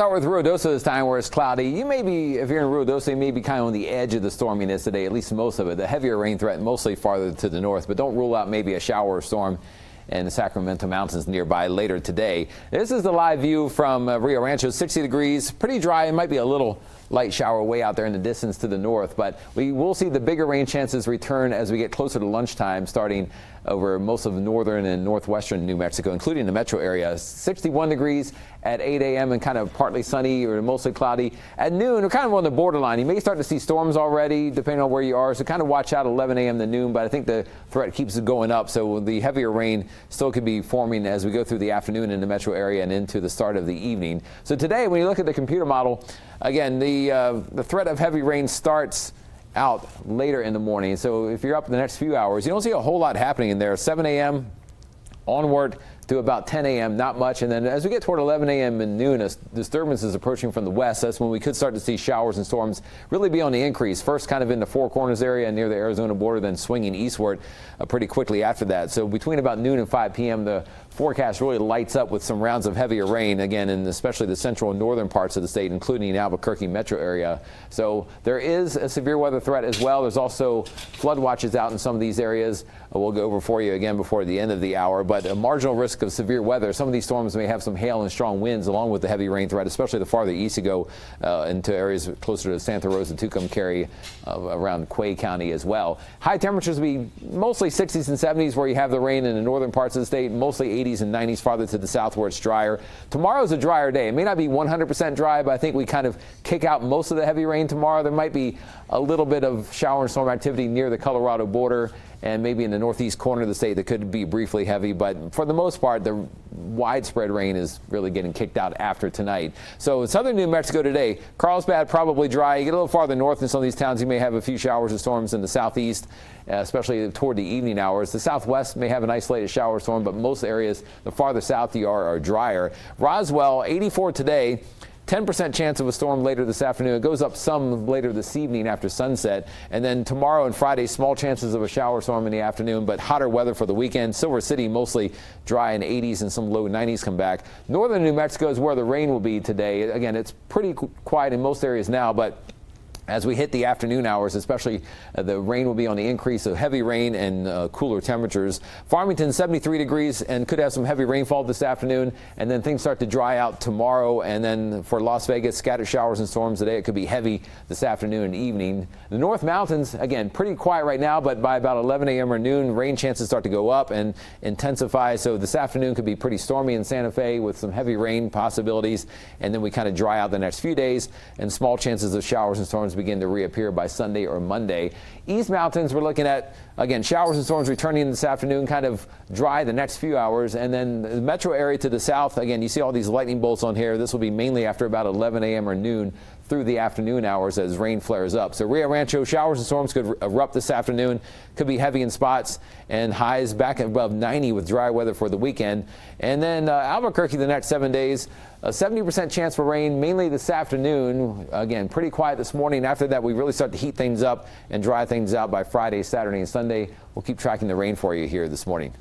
Start with Ruidoso this time, where it's cloudy. You may be, if you're in Ruidoso, you may be kind of on the edge of the storminess today, at least most of it. The heavier rain threat mostly farther to the north, but don't rule out maybe a shower or storm in the Sacramento Mountains nearby later today. This is the live view from Rio Rancho, 60 degrees, pretty dry. It might be a little light shower way out there in the distance to the north, but we will see the bigger rain chances return as we get closer to lunchtime, starting over most of northern and northwestern New Mexico, including the metro area. 61 degrees at 8 a.m. and kind of partly sunny or mostly cloudy. At noon, we're kind of on the borderline. You may start to see storms already, depending on where you are, so kind of watch out 11 a.m. to noon, but I think the threat keeps going up, so the heavier rain still could be forming as we go through the afternoon in the metro area and into the start of the evening. So today, when you look at the computer model, again, the threat of heavy rain starts out later in the morning. So if you're up in the next few hours, you don't see a whole lot happening in there. 7 a.m. onward to about 10 a.m., not much. And then as we get toward 11 a.m. and noon, as disturbances approaching from the west, that's when we could start to see showers and storms really be on the increase. First kind of in the Four Corners area near the Arizona border, then swinging eastward pretty quickly after that. So between about noon and 5 p.m., the forecast really lights up with some rounds of heavier rain, again, in especially the central and northern parts of the state, including the Albuquerque metro area. So there is a severe weather threat as well. There's also flood watches out in some of these areas. We'll go over for you again before the end of the hour, but a marginal risk of severe weather. Some of these storms may have some hail and strong winds along with the heavy rain threat, especially the farther east you go into areas closer to Santa Rosa, Tucumcari, around Quay County as well. High temperatures will be mostly 60s and 70s where you have the rain in the northern parts of the state, mostly 80s and 90s farther to the south where it's drier. Tomorrow's a drier day. It may not be 100% dry, but I think we kind of kick out most of the heavy rain tomorrow. There might be a little bit of shower and storm activity near the Colorado border and maybe in the northeast corner of the state that could be briefly heavy, but for the most part, the widespread rain is really getting kicked out after tonight. So in southern New Mexico today, Carlsbad probably dry. You get a little farther north in some of these towns, you may have a few showers and storms in the southeast, especially toward the evening hours. The southwest may have an isolated shower or storm, but most areas, the farther south you are drier. Roswell, 84 today. 10% chance of a storm later this afternoon. It goes up some later this evening after sunset. And then tomorrow and Friday, small chances of a shower storm in the afternoon, but hotter weather for the weekend. Silver City mostly dry in 80s and some low 90s come back. Northern New Mexico is where the rain will be today. Again, it's pretty quiet in most areas now, but as we hit the afternoon hours, especially, the rain will be on the increase of heavy rain and cooler temperatures. Farmington, 73 degrees and could have some heavy rainfall this afternoon, and then things start to dry out tomorrow. And then for Las Vegas, scattered showers and storms today. It could be heavy this afternoon and evening. The North Mountains, again, pretty quiet right now, but by about 11 a.m. or noon, rain chances start to go up and intensify. So this afternoon could be pretty stormy in Santa Fe with some heavy rain possibilities, and then we kind of dry out the next few days, and small chances of showers and storms begin to reappear by Sunday or Monday. East Mountains, we're looking at, again, showers and storms returning this afternoon, kind of dry the next few hours. And then the metro area to the south, again, you see all these lightning bolts on here. This will be mainly after about 11 a.m. or noon through the afternoon hours as rain flares up. So Rio Rancho, showers and storms could erupt this afternoon, could be heavy in spots, and highs back above 90 with dry weather for the weekend. And then Albuquerque the next 7 days, a 70% chance for rain, mainly this afternoon. Again, pretty quiet this morning. After that, we really start to heat things up and dry things out by Friday, Saturday, and Sunday. We'll keep tracking the rain for you here this morning.